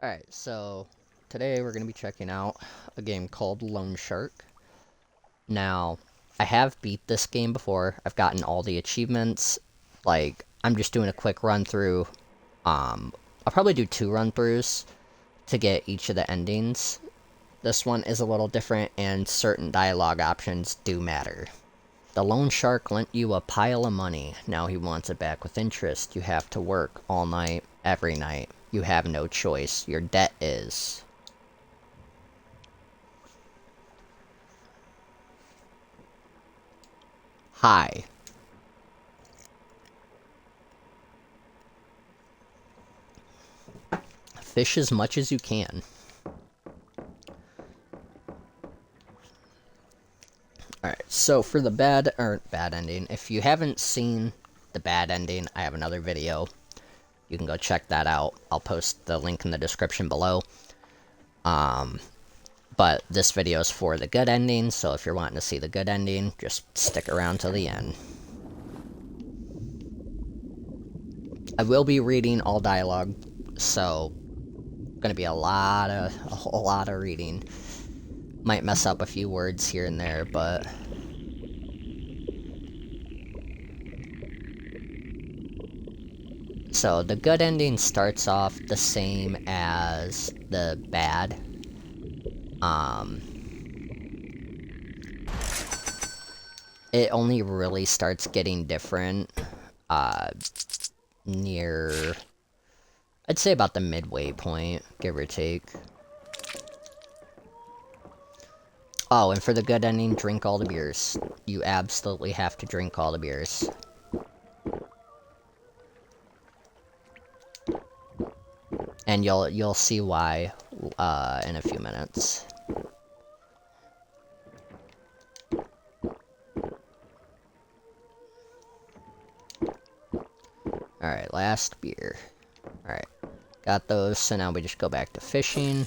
Alright, so today we're going to be checking out a game called Loan Shark. Now, I have beat this game before. I've gotten all the achievements. Like, I'm just doing a quick run through. I'll probably do 2 run throughs to get each of the endings. This one is a little different, and certain dialogue options do matter. The loan shark lent you a pile of money. Now he wants it back with interest. You have to work all night, every night. You have no choice. Your debt is. Hi. Fish as much as you can. Alright, so for the bad ending, if you haven't seen the bad ending, I have another video. You can go check that out. I'll post the link in the description below. But this video is for the good ending, so if you're wanting to see the good ending, just stick around till the end. I will be reading all dialogue, so gonna be a whole lot of reading. Might mess up a few words here and there, but so the good ending starts off the same as the bad. It only really starts getting different near, I'd say about the midway point, give or take. Oh, and for the good ending, drink all the beers. You absolutely have to drink all the beers. And you'll see why in a few minutes. Alright, last beer. Alright, got those, so now we just go back to fishing.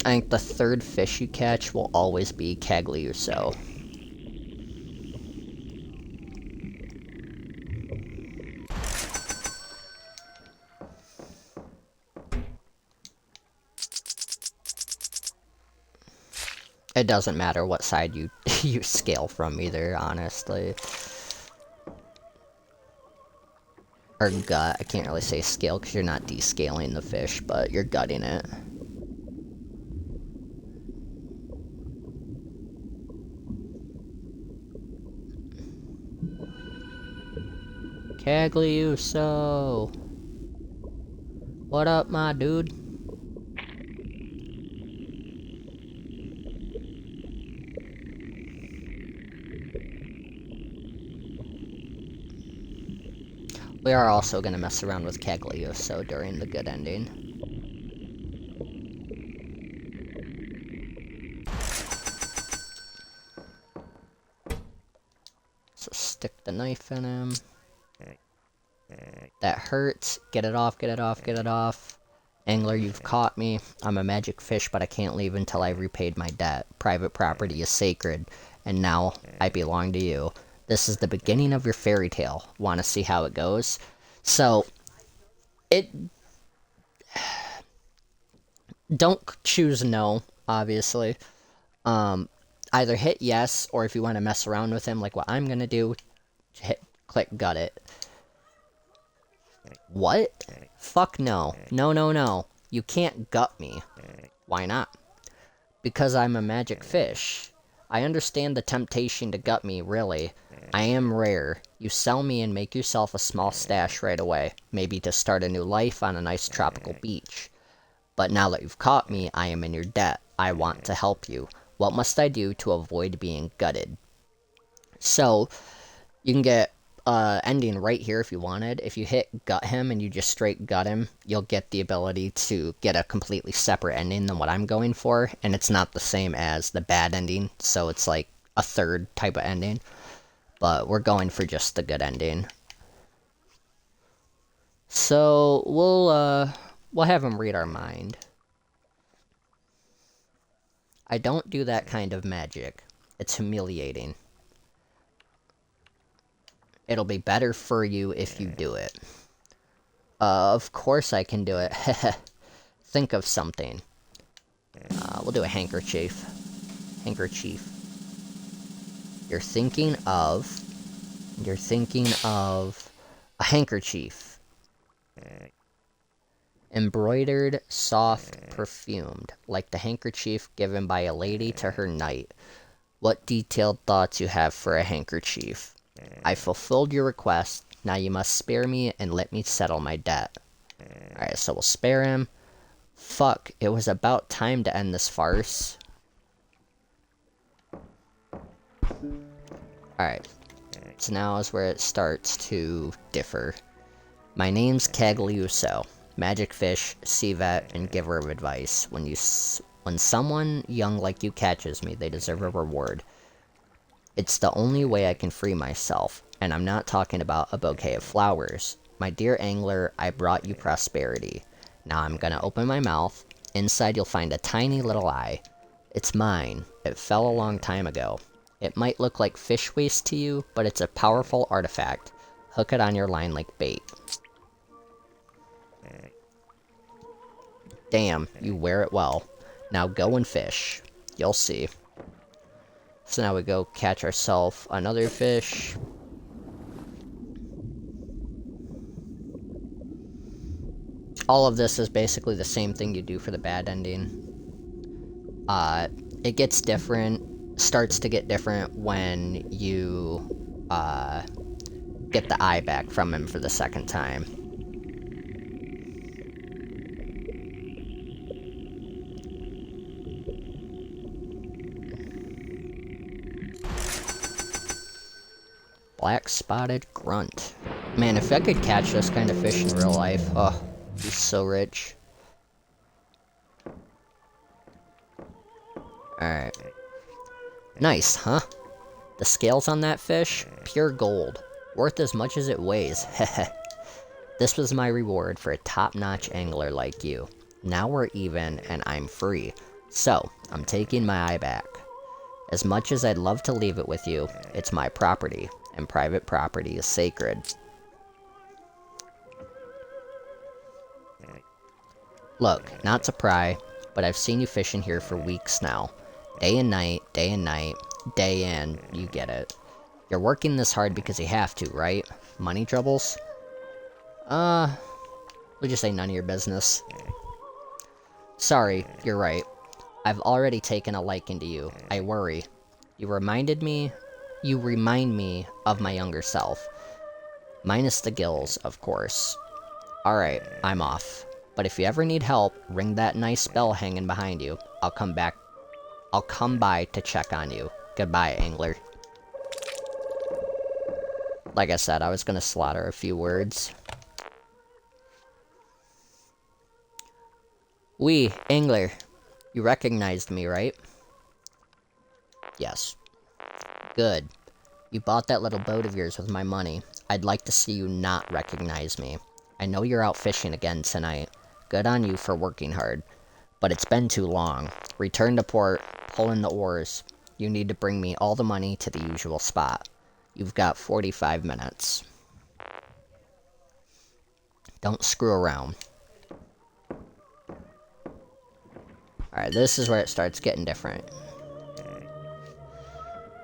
I think the third fish you catch will always be Cagliuso. It doesn't matter what side you you scale from either, honestly. Or gut. I can't really say scale because you're not descaling the fish, but you're gutting it. Cagliuso! What up, my dude? We are also going to mess around with Cagliuso during the good ending. So stick the knife in him. That hurts. Get it off, get it off, get it off. Angler, you've caught me. I'm a magic fish, but I can't leave until I've repaid my debt. Private property is sacred, and now I belong to you. This is the beginning of your fairy tale. Want to see how it goes? So, don't choose no, obviously. Either hit yes, or if you want to mess around with him, like what I'm gonna do, click gut it. What? Fuck no. No, no, no. You can't gut me. Why not? Because I'm a magic fish. I understand the temptation to gut me, really. I am rare. You sell me and make yourself a small stash right away. Maybe to start a new life on a nice tropical beach. But now that you've caught me, I am in your debt. I want to help you. What must I do to avoid being gutted? So, you can get ending right here if you wanted. If you hit gut him and you just straight gut him, you'll get the ability to get a completely separate ending than what I'm going for, and it's not the same as the bad ending, so it's like a third type of ending. But we're going for just the good ending. So, we'll have him read our mind. I don't do that kind of magic. It's humiliating. It'll be better for you if you do it. Of course I can do it. Think of something. We'll do a handkerchief. Handkerchief. You're thinking of a handkerchief. Embroidered, soft, perfumed, like the handkerchief given by a lady to her knight. What detailed thoughts you have for a handkerchief. I fulfilled your request, now you must spare me and let me settle my debt. Alright, so we'll spare him. Fuck, it was about time to end this farce. Alright, so now is where it starts to differ. My name's Cagliuso. Magic fish, sea vet, and giver of advice. When someone young like you catches me, they deserve a reward. It's the only way I can free myself, and I'm not talking about a bouquet of flowers. My dear angler, I brought you prosperity. Now I'm gonna open my mouth. Inside you'll find a tiny little eye. It's mine. It fell a long time ago. It might look like fish waste to you, but it's a powerful artifact. Hook it on your line like bait. Damn, you wear it well. Now go and fish. You'll see. So now we go catch ourselves another fish. All of this is basically the same thing you do for the bad ending. It gets different, starts to get different when you, get the eye back from him for the second time. Black spotted grunt. Man, if I could catch this kind of fish in real life, oh, I'd be so rich. Alright. Nice, huh? The scales on that fish? Pure gold. Worth as much as it weighs. Heh. This was my reward for a top-notch angler like you. Now we're even, and I'm free. So, I'm taking my eye back. As much as I'd love to leave it with you, it's my property, and private property is sacred. Look, not to pry, but I've seen you fishing here for weeks now. Day and night, day and night, day in, you get it. You're working this hard because you have to, right? Money troubles? We'll just say none of your business. Sorry, you're right. I've already taken a liking to you. I worry. You remind me of my younger self. Minus the gills, of course. Alright, I'm off. But if you ever need help, ring that nice bell hanging behind you. I'll come by to check on you. Goodbye, angler. Like I said, I was gonna slaughter a few words. Oui, angler. You recognized me, right? Yes. Good. You bought that little boat of yours with my money. I'd like to see you not recognize me. I know you're out fishing again tonight. Good on you for working hard. But it's been too long. Return to port, pull in the oars. You need to bring me all the money to the usual spot. You've got 45 minutes. Don't screw around. Alright, this is where it starts getting different.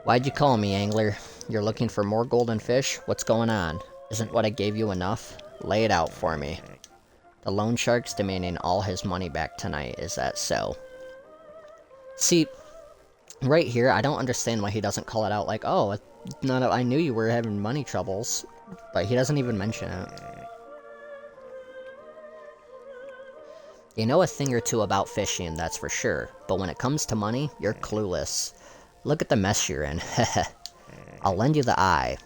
Why'd you call me, angler? You're looking for more golden fish? What's going on? Isn't what I gave you enough? Lay it out for me. The loan shark's demanding all his money back tonight, is that so? See, right here, I don't understand why he doesn't call it out like, oh, I knew you were having money troubles. But he doesn't even mention it. You know a thing or two about fishing, that's for sure. But when it comes to money, you're clueless. Look at the mess you're in. I'll lend you the eye.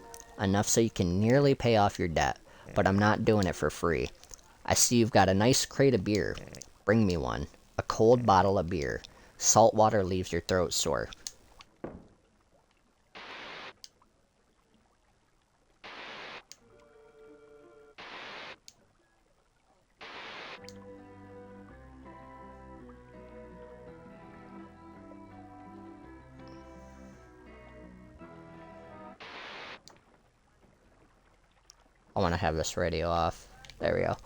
Enough so you can nearly pay off your debt. But I'm not doing it for free. I see you've got a nice crate of beer. Bring me one. A cold bottle of beer. Salt water leaves your throat sore. I want to have this radio off. There we go.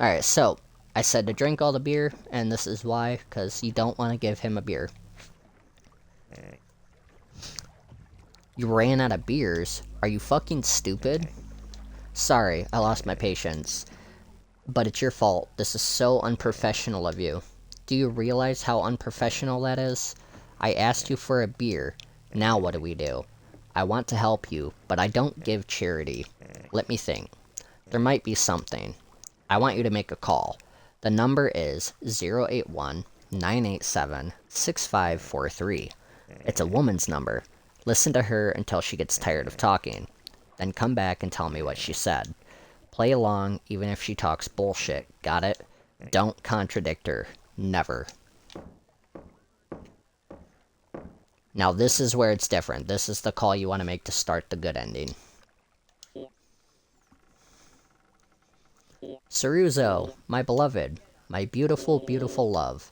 Alright, so, I said to drink all the beer, and this is why, because you don't want to give him a beer. You ran out of beers? Are you fucking stupid? Sorry, I lost my patience. But it's your fault. This is so unprofessional of you. Do you realize how unprofessional that is? I asked you for a beer. Now what do we do? I want to help you, but I don't give charity. Let me think. There might be something. I want you to make a call. The number is 081-987-6543. It's a woman's number. Listen to her until she gets tired of talking. Then come back and tell me what she said. Play along, even if she talks bullshit. Got it? Don't contradict her. Never. Now this is where it's different. This is the call you want to make to start the good ending. Saruzo, my beloved, my beautiful, beautiful love.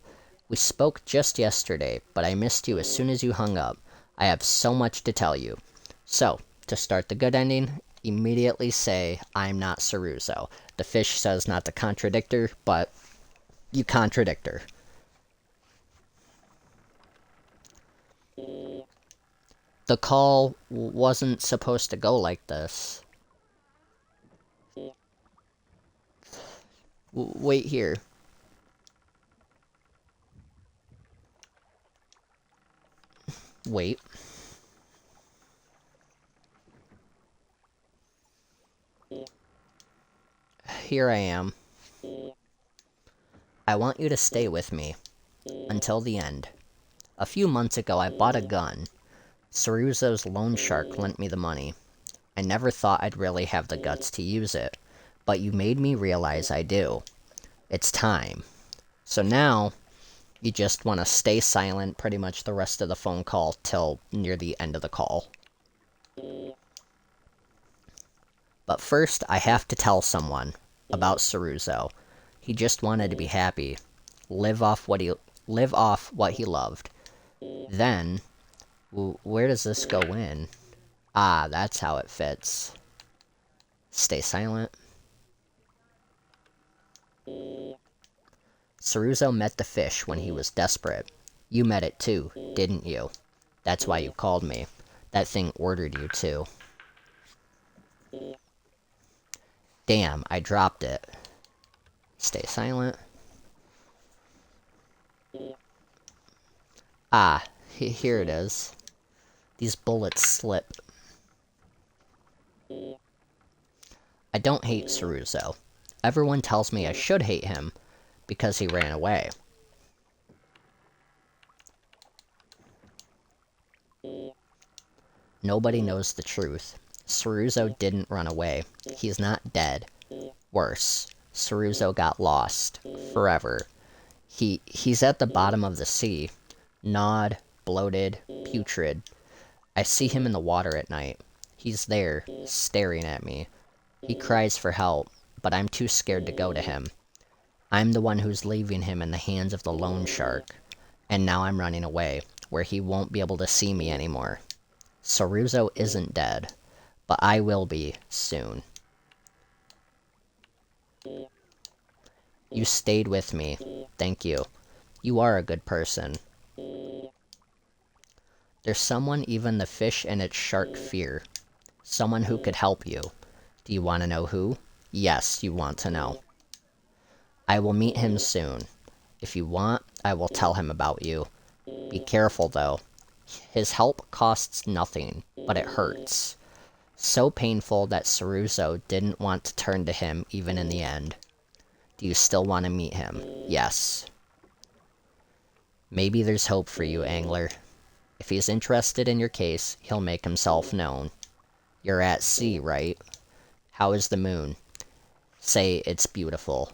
We spoke just yesterday, but I missed you as soon as you hung up. I have so much to tell you. So, to start the good ending, immediately say, I'm not Saruzo. The fish says not to contradict her, but you contradict her. The call wasn't supposed to go like this. Wait here. Wait. Here I am. I want you to stay with me. Until the end. A few months ago, I bought a gun. Saruzo's loan shark lent me the money. I never thought I'd really have the guts to use it. But you made me realize I do. It's time. So now, you just want to stay silent pretty much the rest of the phone call till near the end of the call. But first, I have to tell someone about Saruzo. He just wanted to be happy. Live off what he loved. Then, where does this go in? Ah, that's how it fits. Stay silent. Saruzo met the fish when he was desperate. You met it too, didn't you? That's why you called me. That thing ordered you too. Damn, I dropped it. Stay silent. Ah, here it is. These bullets slip. I don't hate Saruzo. Everyone tells me I should hate him because he ran away. Nobody knows the truth. Saruzo didn't run away. He's not dead. Worse, Saruzo got lost. Forever. He's at the bottom of the sea. Gnawed, bloated, putrid. I see him in the water at night. He's there, staring at me. He cries for help, but I'm too scared to go to him. I'm the one who's leaving him in the hands of the loan shark. And now I'm running away, where he won't be able to see me anymore. Saruzo isn't dead, but I will be soon. You stayed with me. Thank you. You are a good person. There's someone even the fish and its shark fear. Someone who could help you. Do you want to know who? Yes, you want to know. I will meet him soon. If you want, I will tell him about you. Be careful, though. His help costs nothing, but it hurts. So painful that Saruzo didn't want to turn to him even in the end. Do you still want to meet him? Yes. Maybe there's hope for you, Angler. If he's interested in your case, he'll make himself known. You're at sea, right? How is the moon? Say it's beautiful.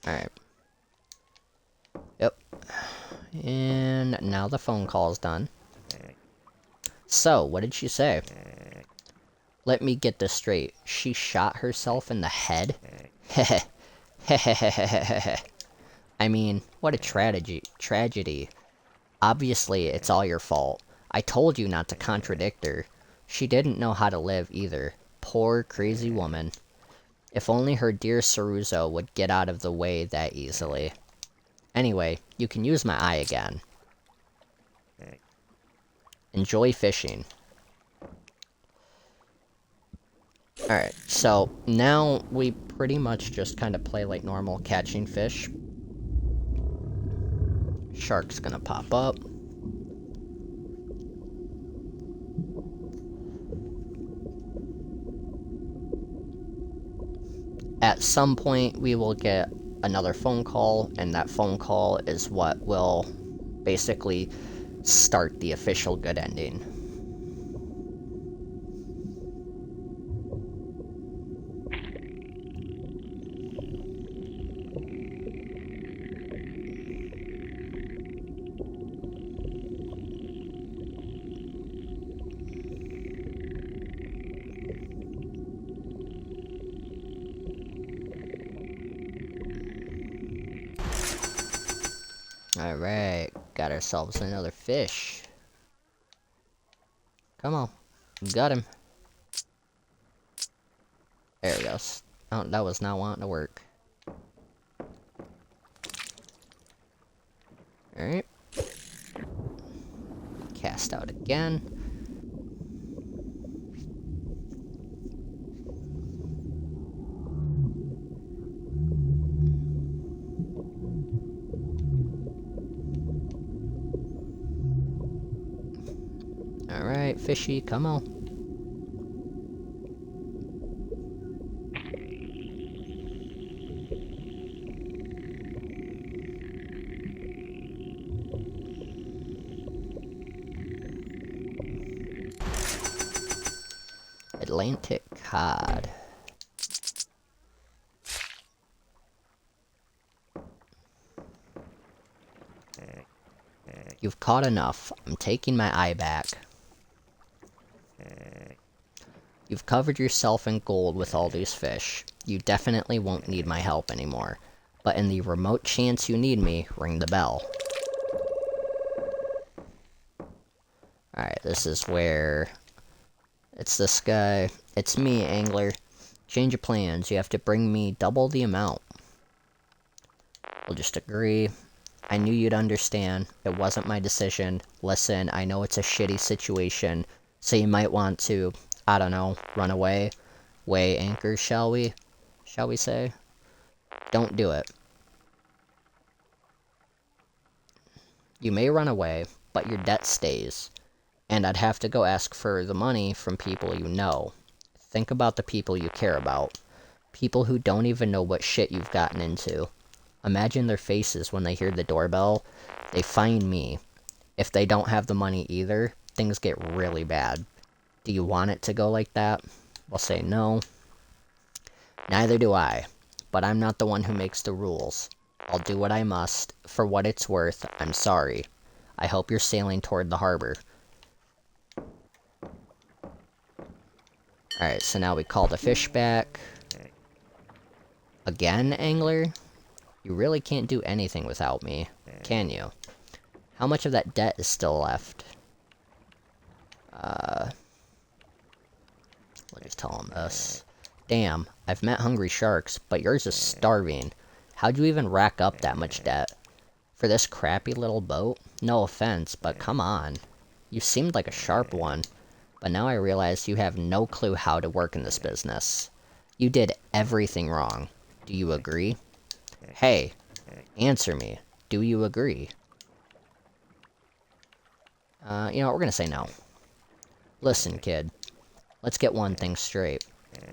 Alright. Yep. And now the phone call's done. So, what did she say? Let me get this straight. She shot herself in the head? Hehehehehehe. I mean, what a tragedy. Obviously, it's all your fault. I told you not to contradict her. She didn't know how to live either. Poor, crazy woman. If only her dear Saruzo would get out of the way that easily. Anyway, you can use my eye again. Enjoy fishing. Alright, so now we pretty much just kind of play like normal catching fish. Shark's gonna pop up. At some point, we will get another phone call, and that phone call is what will basically start the official good ending. Alright, got ourselves another fish. Come on, got him. There he goes. Oh, that was not wanting to work. Alright. Cast out again. Alright, fishy, come on. Atlantic cod. You've caught enough. I'm taking my eye back. You've covered yourself in gold with all these fish. You definitely won't need my help anymore. But in the remote chance you need me, ring the bell. Alright, this is where... It's this guy. It's me, Angler. Change of plans. You have to bring me double the amount. We'll just agree. I knew you'd understand. It wasn't my decision. Listen, I know it's a shitty situation, so you might want to, I don't know, run away. Weigh anchor, shall we? Shall we say? Don't do it. You may run away, but your debt stays. And I'd have to go ask for the money from people you know. Think about the people you care about. People who don't even know what shit you've gotten into. Imagine their faces when they hear the doorbell. They find me. If they don't have the money either, things get really bad. Do you want it to go like that? I'll say no. Neither do I. But I'm not the one who makes the rules. I'll do what I must. For what it's worth, I'm sorry. I hope you're sailing toward the harbor. Alright, so now we call the fish back. Again, Angler? You really can't do anything without me, can you? How much of that debt is still left? We'll just tell him this. Damn, I've met hungry sharks, but yours is starving. How'd you even rack up that much debt? For this crappy little boat? No offense, but come on. You seemed like a sharp one. But now I realize you have no clue how to work in this business. You did everything wrong. Do you agree? Hey, answer me. Do you agree? You know what, we're gonna say no. Listen, kid. Let's get one thing straight.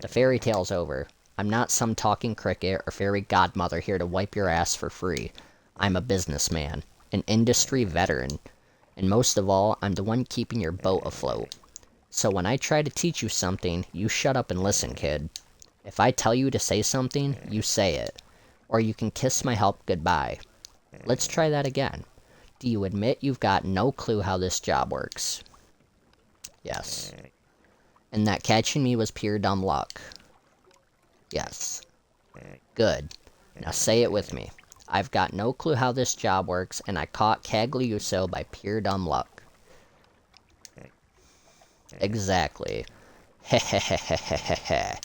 The fairy tale's over. I'm not some talking cricket or fairy godmother here to wipe your ass for free. I'm a businessman. An industry veteran. And most of all, I'm the one keeping your boat afloat. So when I try to teach you something, you shut up and listen, kid. If I tell you to say something, you say it. Or you can kiss my help goodbye. Let's try that again. Do you admit you've got no clue how this job works? Yes. And that catching me was pure dumb luck? Yes. Good. Now say it with me. I've got no clue how this job works, and I caught Cagliuso by pure dumb luck. Exactly. Hehehehehehe.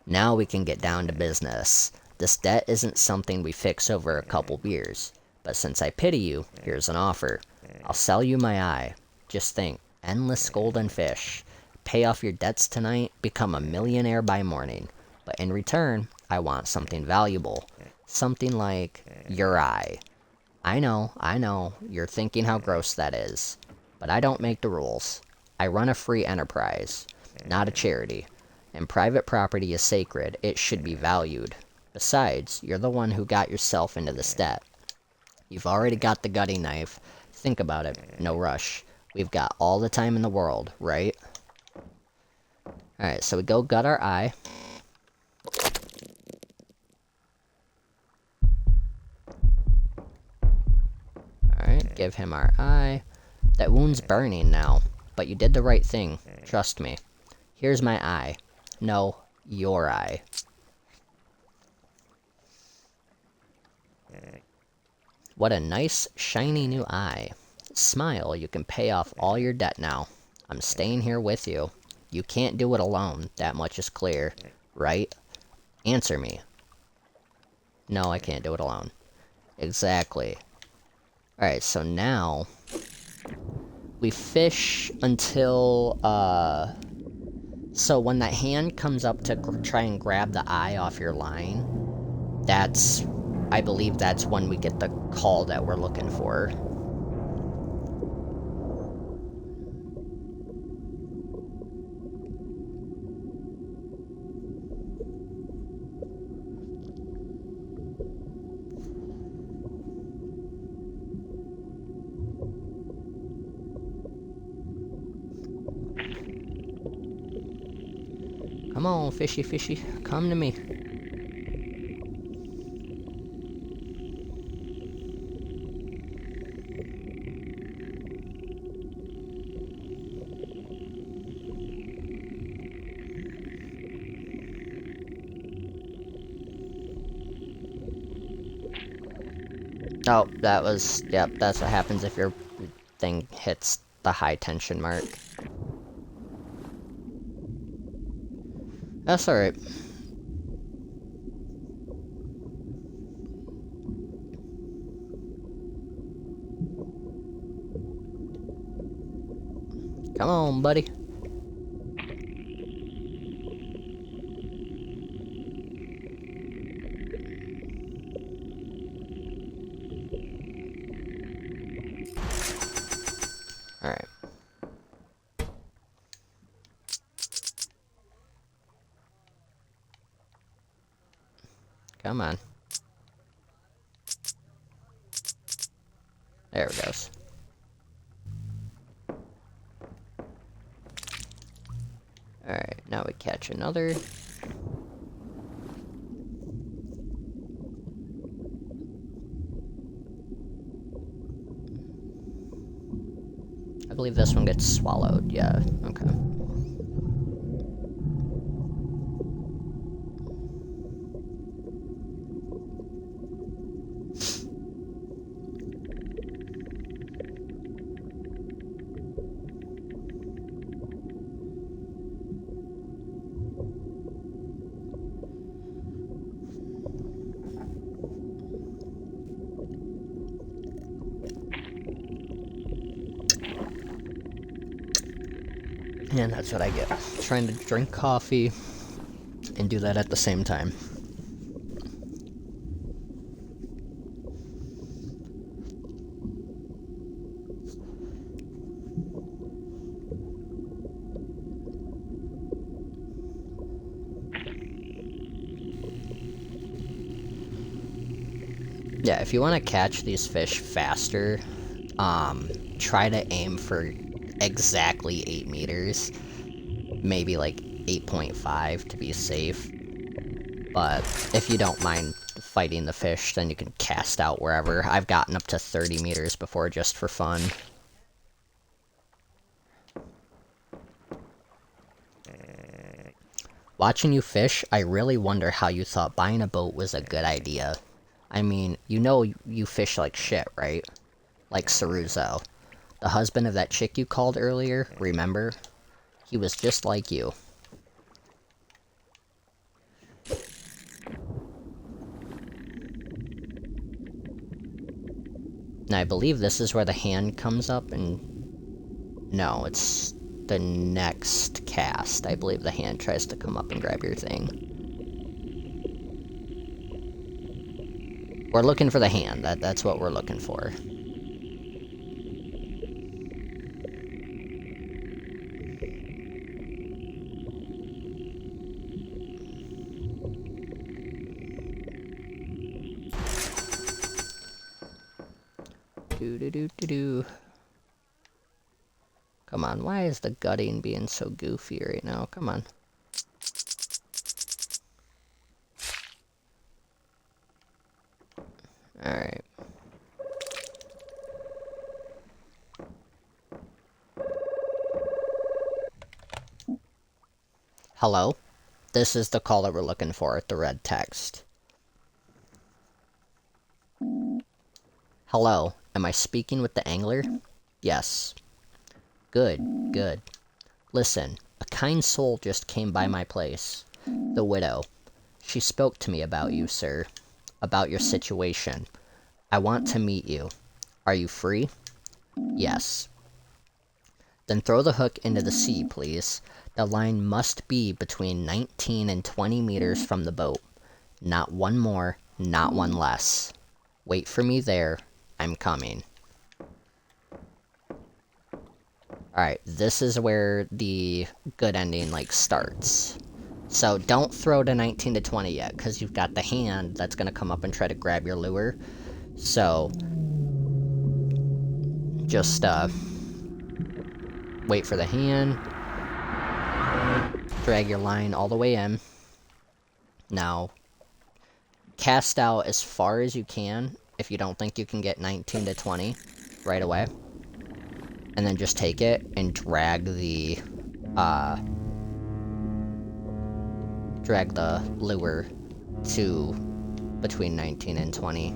Now we can get down to business. This debt isn't something we fix over a couple beers. But since I pity you, here's an offer. I'll sell you my eye. Just think, endless golden fish. Pay off your debts tonight, become a millionaire by morning. But in return, I want something valuable. Something like your eye. I know, you're thinking how gross that is. But I don't make the rules. I run a free enterprise, not a charity. And private property is sacred. It should be valued. Besides, you're the one who got yourself into this debt. You've already got the gutting knife. Think about it. No rush. We've got all the time in the world, right? Alright, so we go gut our eye. Alright, give him our eye. That wound's burning now, but you did the right thing. Trust me. Here's my eye. No, your eye. What a nice, shiny new eye. Smile, you can pay off all your debt now. I'm staying here with you. You can't do it alone, that much is clear. Right? Answer me. No, I can't do it alone. Exactly. Alright, so now... we fish until, so when that hand comes up to try and grab the eye off your line, that's... I believe that's when we get the call that we're looking for. Come on, fishy, fishy. Come to me. Oh, that was... yep, that's what happens if your thing hits the high tension mark. That's alright. Come on, buddy. Alright. Come on. There it goes. Alright, now we catch another. I believe this one gets swallowed, yeah, okay. And that's what I get. Trying to drink coffee and do that at the same time. Yeah, if you want to catch these fish faster, try to aim for exactly 8 meters. Maybe like 8.5 to be safe. But if you don't mind fighting the fish, then you can cast out wherever. I've gotten up to 30 meters before just for fun. Watching you fish, I really wonder how you thought buying a boat was a good idea. I mean, you know you fish like shit, right? Like Saruzo. The husband of that chick you called earlier, remember? He was just like you. Now, I believe this is where the hand comes up and... No, it's the next cast. I believe the hand tries to come up and grab your thing. We're looking for the hand. That's what we're looking for. Do. Come on, why is the gutting being so goofy right now? Come on. Alright. Hello? This is the call that we're looking for, the red text. Hello, am I speaking with the angler? Yes. Good, good. Listen, a kind soul just came by my place. The widow. She spoke to me about you, sir. About your situation. I want to meet you. Are you free? Yes. Then throw the hook into the sea, please. The line must be between 19 and 20 meters from the boat. Not one more, not one less. Wait for me there. I'm coming. Alright, this is where the good ending, like, starts. So, don't throw to 19 to 20 yet, because you've got the hand that's gonna come up and try to grab your lure. So, just, wait for the hand. Drag your line all the way in. Now, cast out as far as you can if you don't think you can get 19 to 20 right away. And then just take it and drag the lure to between 19 and 20.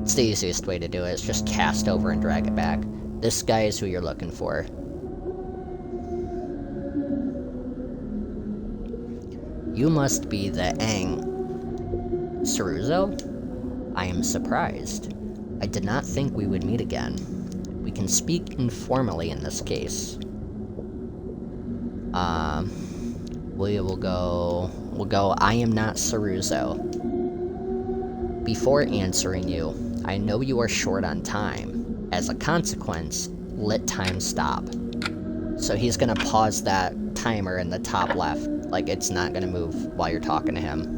It's the easiest way to do it. It's just cast over and drag it back. This guy is who you're looking for. You must be the Saruzo? I am surprised. I did not think we would meet again. We can speak informally in this case. We'll go, I am not Saruzo. Before answering you, I know you are short on time. As a consequence, let time stop. So he's gonna pause that timer in the top left, like it's not gonna move while you're talking to him.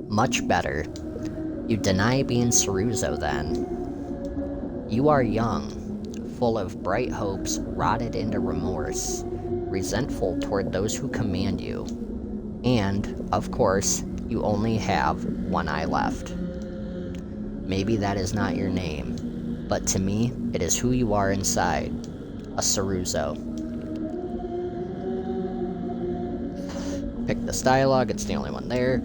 Much better. You deny being Saruzo, then. You are young, full of bright hopes rotted into remorse, resentful toward those who command you. And, of course, you only have one eye left. Maybe that is not your name, but to me, it is who you are inside, a Saruzo. Pick this dialogue, it's the only one there.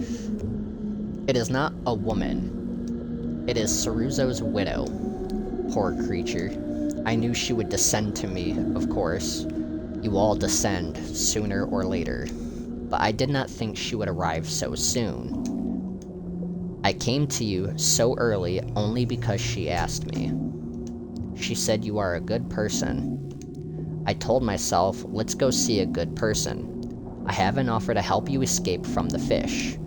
It is not a woman. It is Saruzo's widow. Poor creature. I knew she would descend to me, of course. You all descend, sooner or later. But I did not think she would arrive so soon. I came to you so early only because she asked me. She said you are a good person. I told myself, let's go see a good person. I have an offer to help you escape from the fish.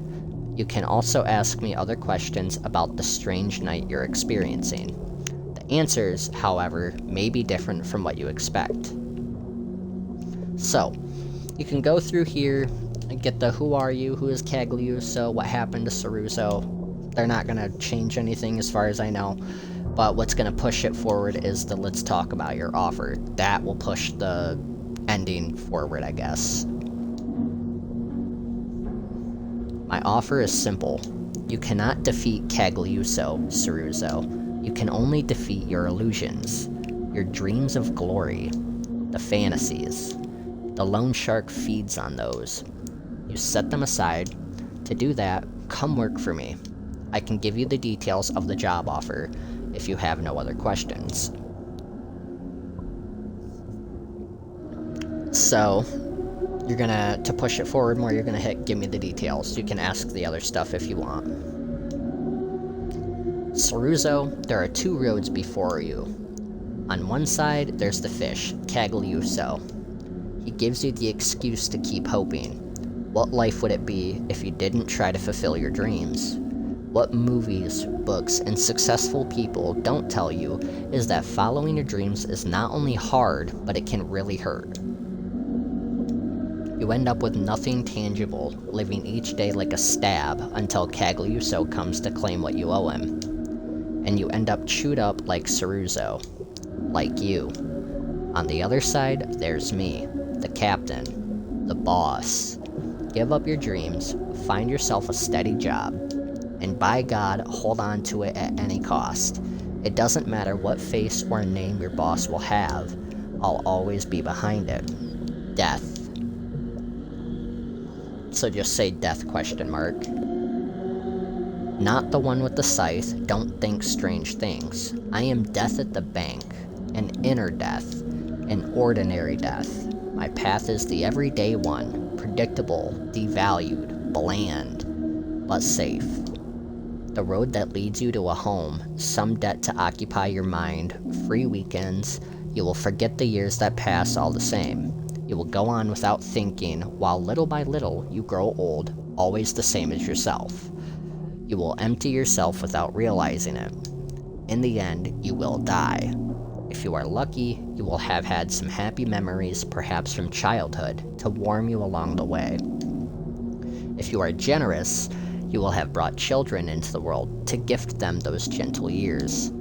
You can also ask me other questions about the strange night you're experiencing. The answers, however, may be different from what you expect. So, you can go through here and get the who are you, who is Cagliuso, what happened to Saruzo. They're not going to change anything as far as I know, but what's going to push it forward is the let's talk about your offer. That will push the ending forward, I guess. My offer is simple. You cannot defeat Cagliuso, Saruzo. You can only defeat your illusions, your dreams of glory, the fantasies. The loan shark feeds on those. You set them aside, To do that, come work for me. I can give you the details of the job offer if you have no other questions. So, to push it forward more, you're gonna hit give me the details. You can ask the other stuff if you want. Saruzo, there are 2 roads before you. On one side, there's the fish, Cagliuso. He gives you the excuse to keep hoping. What life would it be if you didn't try to fulfill your dreams? What movies, books, and successful people don't tell you is that following your dreams is not only hard, but it can really hurt. You end up with nothing tangible, living each day like a stab until Cagliuso comes to claim what you owe him. And you end up chewed up like Saruzo. Like you. On the other side, there's me, the captain, the boss. Give up your dreams, find yourself a steady job, and by God, hold on to it at any cost. It doesn't matter what face or name your boss will have, I'll always be behind it. Death. So just say death ? Not the one with the scythe, don't think strange things. I am death at the bank, an inner death, an ordinary death. My path is the everyday one, predictable, devalued, bland, but safe. The road that leads you to a home, some debt to occupy your mind, free weekends, you will forget the years that pass all the same. You will go on without thinking, while little by little you grow old, always the same as yourself. You will empty yourself without realizing it. In the end, you will die. If you are lucky, you will have had some happy memories, perhaps from childhood, to warm you along the way. If you are generous, you will have brought children into the world to gift them those gentle years.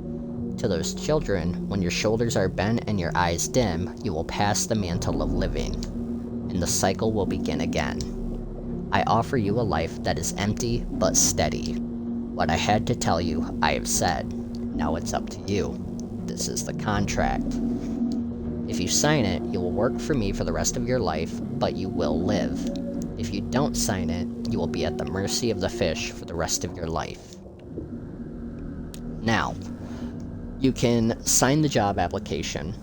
To those children, when your shoulders are bent and your eyes dim, you will pass the mantle of living, and the cycle will begin again. I offer you a life that is empty but steady. What I had to tell you, I have said. Now it's up to you. This is the contract. If you sign it, you will work for me for the rest of your life, but you will live. If you don't sign it, you will be at the mercy of the fish for the rest of your life. Now, you can sign the job application.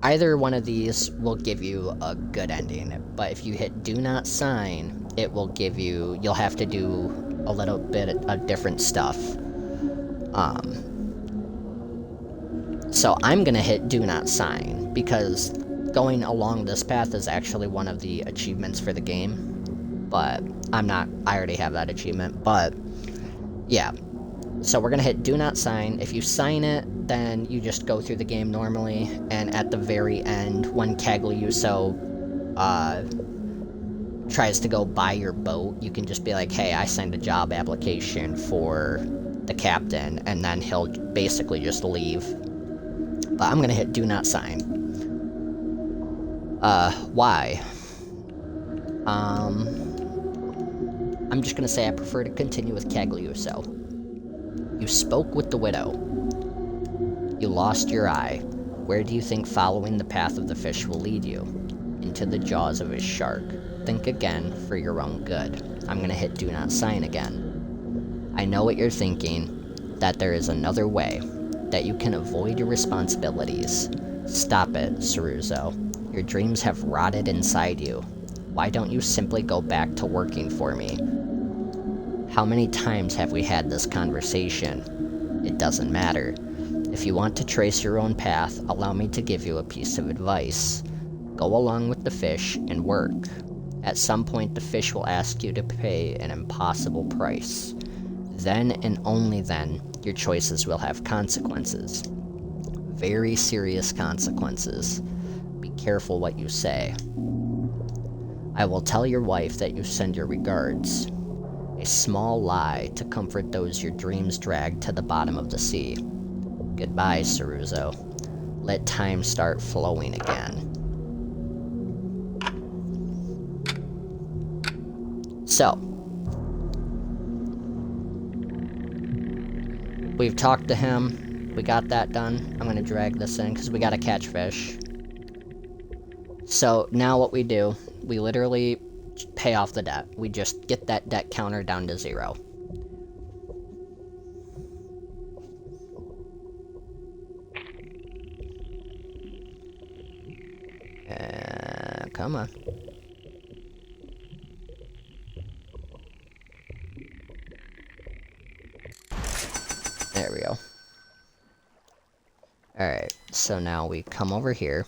Either one of these will give you a good ending, but if you hit do not sign, it will give you, you'll have to do a little bit of different stuff. So I'm gonna hit do not sign, because going along this path is actually one of the achievements for the game, but I already have that achievement, but yeah. So we're gonna hit do not sign. If you sign it, then you just go through the game normally, and at the very end, when Cagliuso tries to go buy your boat, you can just be like, hey, I signed a job application for the captain, and then he'll basically just leave. But I'm gonna hit do not sign. Why? I'm just gonna say I prefer to continue with Cagliuso. You spoke with the widow. You lost your eye. Where do you think following the path of the fish will lead you? Into the jaws of his shark. Think again for your own good. I'm gonna hit do not sign again. I know what you're thinking, that there is another way, that you can avoid your responsibilities. Stop it, Saruzo. Your dreams have rotted inside you. Why don't you simply go back to working for me? How many times have we had this conversation? It doesn't matter. If you want to trace your own path, allow me to give you a piece of advice. Go along with the fish and work. At some point, the fish will ask you to pay an impossible price. Then and only then, your choices will have consequences. Very serious consequences. Be careful what you say. I will tell your wife that you send your regards. A small lie to comfort those your dreams dragged to the bottom of the sea. Goodbye, Saruzo. Let time start flowing again. So, we've talked to him. We got that done. I'm gonna drag this in because we gotta catch fish. So now what we do, we literally pay off the debt. We just get that debt counter down to 0. Come on. There we go. Alright, so now we come over here.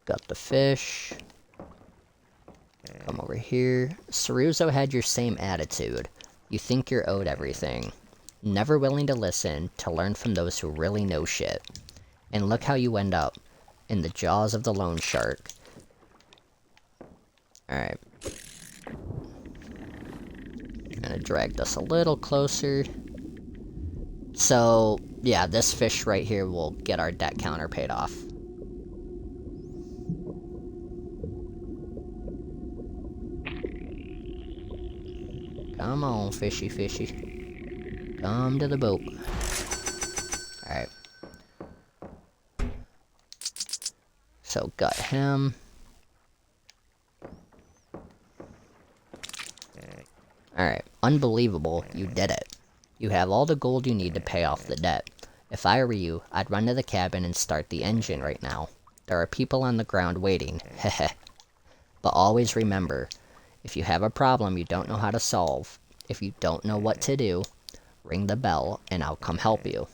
Got the fish. Come over here. Saruzo had your same attitude. You think you're owed everything. Never willing to listen, to learn from those who really know shit. And look how you end up. In the jaws of the loan shark. Alright. I'm gonna drag this a little closer. So, yeah, this fish right here will get our debt counter paid off. Come on, fishy, fishy. Come to the boat. Alright. So, got him. Alright, unbelievable, you did it. You have all the gold you need to pay off the debt. If I were you, I'd run to the cabin and start the engine right now. There are people on the ground waiting, heh. But always remember, if you have a problem you don't know how to solve, if you don't know what to do, ring the bell and I'll come help you.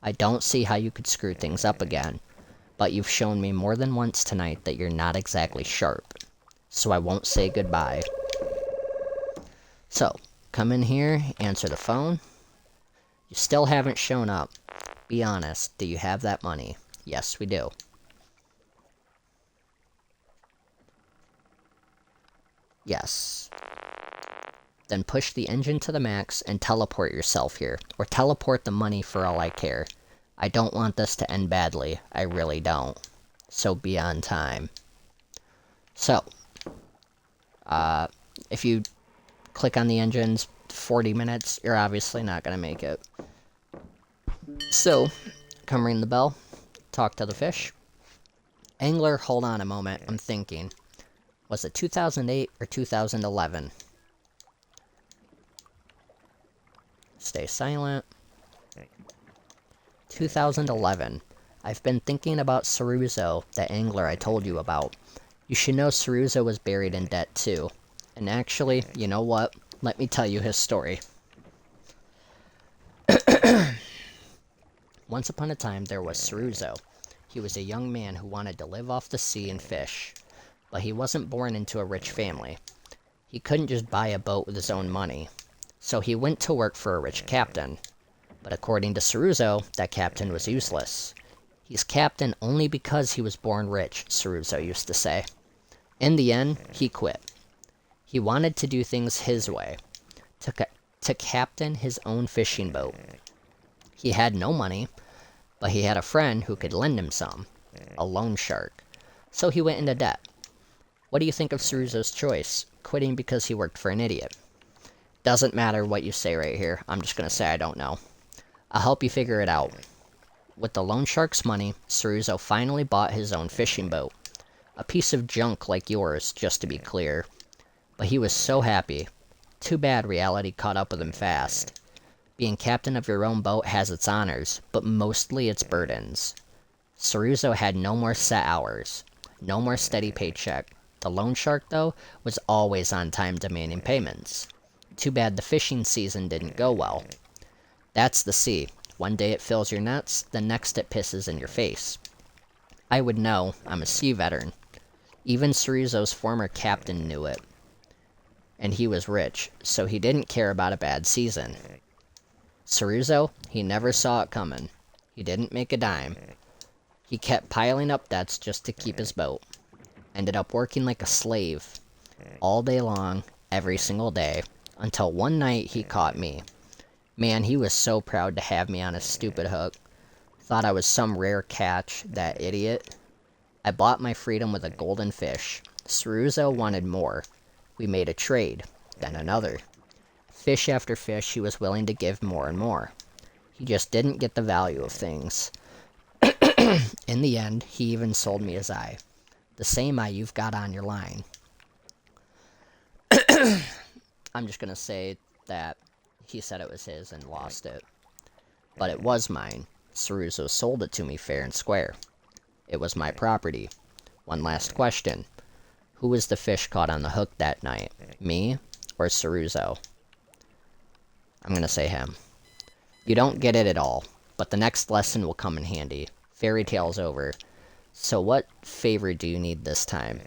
I don't see how you could screw things up again, but you've shown me more than once tonight that you're not exactly sharp, so I won't say goodbye. So, come in here, answer the phone. You still haven't shown up. Be honest, do you have that money? Yes, we do. Yes. Then push the engine to the max and teleport yourself here. Or teleport the money for all I care. I don't want this to end badly. I really don't. So be on time. So, if you click on the engines, 40 minutes, you're obviously not going to make it. So, come ring the bell, talk to the fish. Angler, hold on a moment, I'm thinking. Was it 2008 or 2011? Stay silent. 2011. I've been thinking about Saruzo, the angler I told you about. You should know Saruzo was buried in debt too. And actually, you know what? Let me tell you his story. Once upon a time, there was Saruzo. He was a young man who wanted to live off the sea and fish. But he wasn't born into a rich family. He couldn't just buy a boat with his own money. So he went to work for a rich captain. But according to Saruzo, that captain was useless. He's captain only because he was born rich, Saruzo used to say. In the end, he quit. He wanted to do things his way, to captain his own fishing boat. He had no money, but he had a friend who could lend him some, a loan shark. So he went into debt. What do you think of Saruzo's choice? Quitting because he worked for an idiot. Doesn't matter what you say right here, I'm just gonna say I don't know. I'll help you figure it out. With the loan shark's money, Saruzo finally bought his own fishing boat. A piece of junk like yours, just to be clear. But he was so happy. Too bad reality caught up with him fast. Being captain of your own boat has its honors, but mostly its burdens. Saruzo had no more set hours. No more steady paycheck. The loan shark, though, was always on time demanding payments. Too bad the fishing season didn't go well. That's the sea. One day it fills your nets, the next it pisses in your face. I would know. I'm a sea veteran. Even Saruzo's former captain knew it. And he was rich, so he didn't care about a bad season. Saruzo, he never saw it coming. He didn't make a dime. He kept piling up debts just to keep his boat. Ended up working like a slave. All day long, every single day. Until one night he caught me. Man, he was so proud to have me on his stupid hook. Thought I was some rare catch, that idiot. I bought my freedom with a golden fish. Saruzo wanted more. We made a trade, then another. Fish after fish, he was willing to give more and more. He just didn't get the value of things. In the end, he even sold me his eye. The same eye you've got on your line. I'm just gonna say that he said it was his and lost it. But it was mine. Saruzo sold it to me fair and square. It was my property. One last question. Who was the fish caught on the hook that night? Me or Saruzo? I'm gonna say him. You don't get it at all, but the next lesson will come in handy. Fairy tale's over. So what favor do you need this time?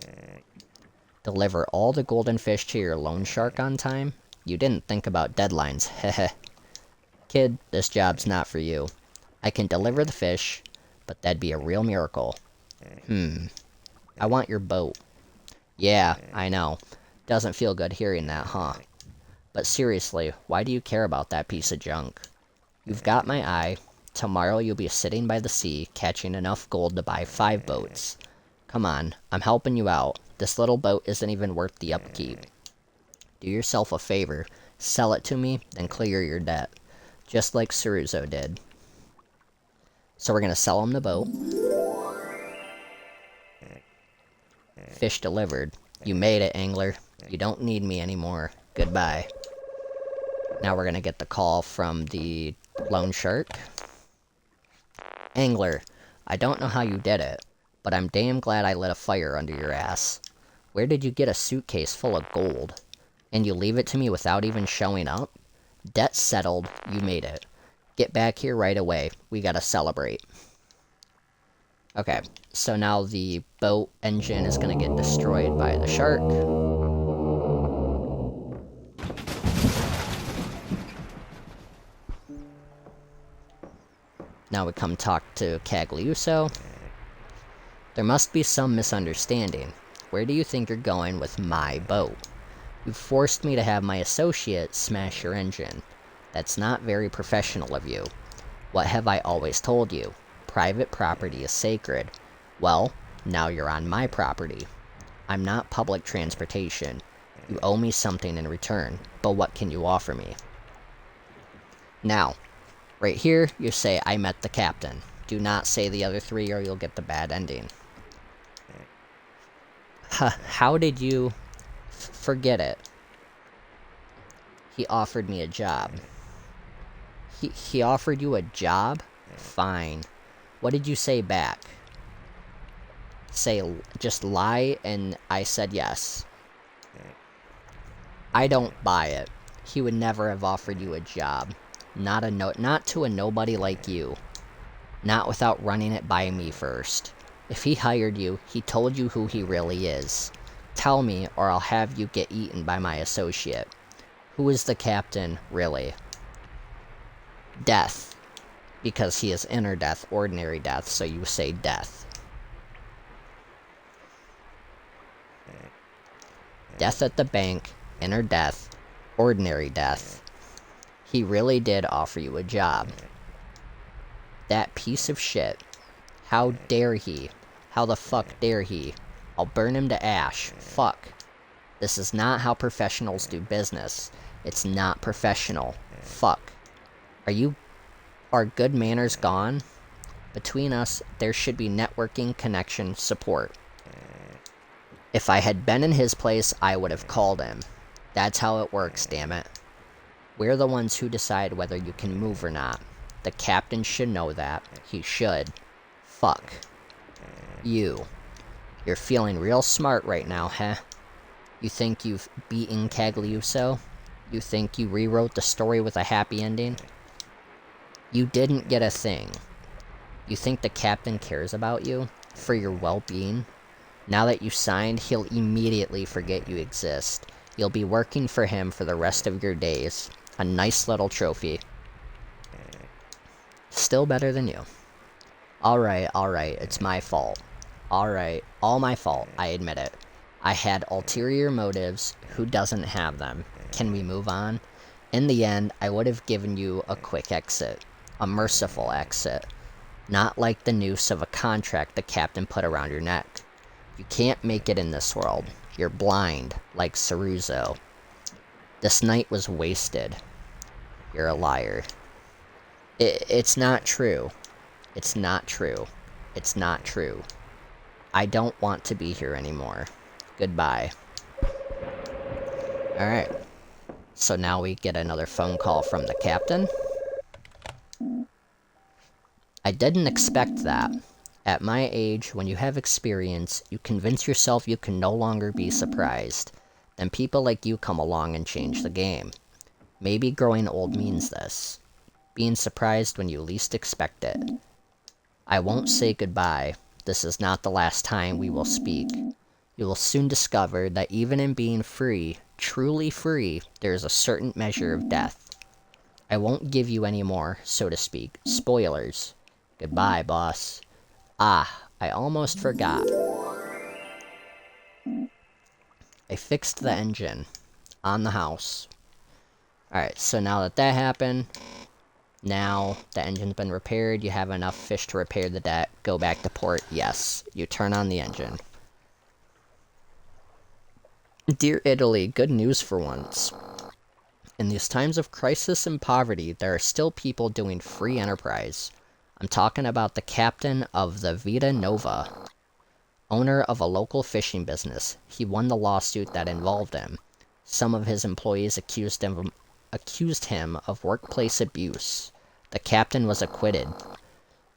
Deliver all the golden fish to your loan shark on time? You didn't think about deadlines, heh. Kid, this job's not for you. I can deliver the fish, but that'd be a real miracle. I want your boat. Yeah, I know. Doesn't feel good hearing that, huh? But seriously, why do you care about that piece of junk? You've got my eye. Tomorrow you'll be sitting by the sea, catching enough gold to buy 5 boats. Come on, I'm helping you out. This little boat isn't even worth the upkeep. Do yourself a favor. Sell it to me, then clear your debt. Just like Saruzo did. So we're gonna sell him the boat. Fish delivered. You made it, angler. You don't need me anymore. Goodbye. Now we're gonna get the call from the loan shark. Angler, I don't know how you did it, but I'm damn glad I lit a fire under your ass. Where did you get a suitcase full of gold? And you leave it to me without even showing up? Debt settled, you made it. Get back here right away. We gotta celebrate. Okay, so now the boat engine is gonna get destroyed by the shark. Now we come talk to Cagliuso. There must be some misunderstanding. Where do you think you're going with my boat? You forced me to have my associate smash your engine. That's not very professional of you. What have I always told you? Private property is sacred. Well, now you're on my property. I'm not public transportation. You owe me something in return, but what can you offer me? Now, right here, you say I met the captain. Do not say the other 3 or you'll get the bad ending. How did you... Forget it. He offered me a job. He offered you a job? Fine. What did you say back? Say, just lie, and I said yes. I don't buy it. He would never have offered you a job. Not to a nobody like you. Not without running it by me first. If he hired you, he told you who he really is. Tell me, or I'll have you get eaten by my associate. Who is the captain, really? Death. Because he is inner death, ordinary death, so you say death. Death at the bank, inner death, ordinary death. He really did offer you a job. That piece of shit. How dare he? How the fuck dare he? I'll burn him to ash. Fuck. This is not how professionals do business. It's not professional. Fuck. Are good manners gone? Between us, there should be networking, connection, support. If I had been in his place, I would have called him. That's how it works, damn it. We're the ones who decide whether you can move or not. The captain should know that. He should. Fuck. You. You're feeling real smart right now, huh? You think you've beaten Cagliuso? You think you rewrote the story with a happy ending? You didn't get a thing. You think the captain cares about you? For your well-being? Now that you signed, he'll immediately forget you exist. You'll be working for him for the rest of your days. A nice little trophy. Still better than you. Alright, it's my fault. Alright, all my fault, I admit it. I had ulterior motives. Who doesn't have them? Can we move on? In the end, I would have given you a quick exit. A merciful exit. Not like the noose of a contract the captain put around your neck. You can't make it in this world. You're blind, like Saruzo. This night was wasted. You're a liar. It's not true. It's not true. It's not true. I don't want to be here anymore. Goodbye. Alright. So now we get another phone call from the captain. I didn't expect that. At my age, when you have experience, you convince yourself you can no longer be surprised. Then people like you come along and change the game. Maybe growing old means this. Being surprised when you least expect it. I won't say goodbye. This is not the last time we will speak. You will soon discover that even in being free, truly free, there is a certain measure of death. I won't give you any more, so to speak, spoilers. Goodbye, boss. Ah, I almost forgot. I fixed the engine on the house. Alright, so now that that happened, now the engine's been repaired, you have enough fish to repair the deck, go back to port, yes. You turn on the engine. Dear Italy, good news for once. In these times of crisis and poverty, there are still people doing free enterprise. I'm talking about the captain of the Vita Nova, owner of a local fishing business. He won the lawsuit that involved him. Some of his employees accused him of workplace abuse. The captain was acquitted.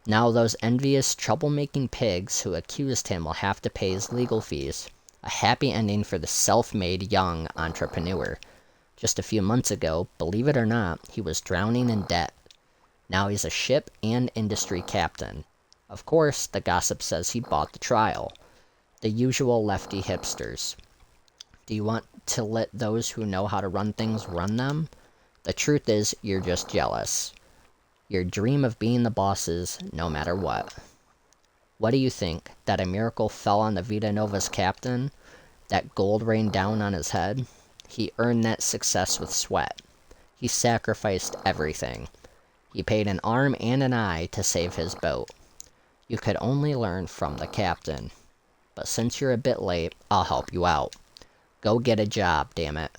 Now those envious, troublemaking pigs who accused him will have to pay his legal fees. A happy ending for the self-made young entrepreneur. Just a few months ago, believe it or not, he was drowning in debt. Now he's a ship and industry captain. Of course, the gossip says he bought the trial. The usual lefty hipsters. Do you want to let those who know how to run things run them? The truth is, you're just jealous. Your dream of being the bosses, no matter what. What do you think? That a miracle fell on the Vita Nova's captain? That gold rained down on his head? He earned that success with sweat. He sacrificed everything. He paid an arm and an eye to save his boat. You could only learn from the captain. But since you're a bit late, I'll help you out. Go get a job, damn it.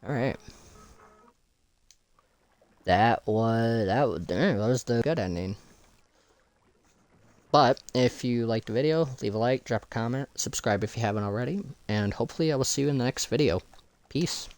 Alright. That was the good ending. But, if you liked the video, leave a like, drop a comment, subscribe if you haven't already, and hopefully I will see you in the next video. Peace.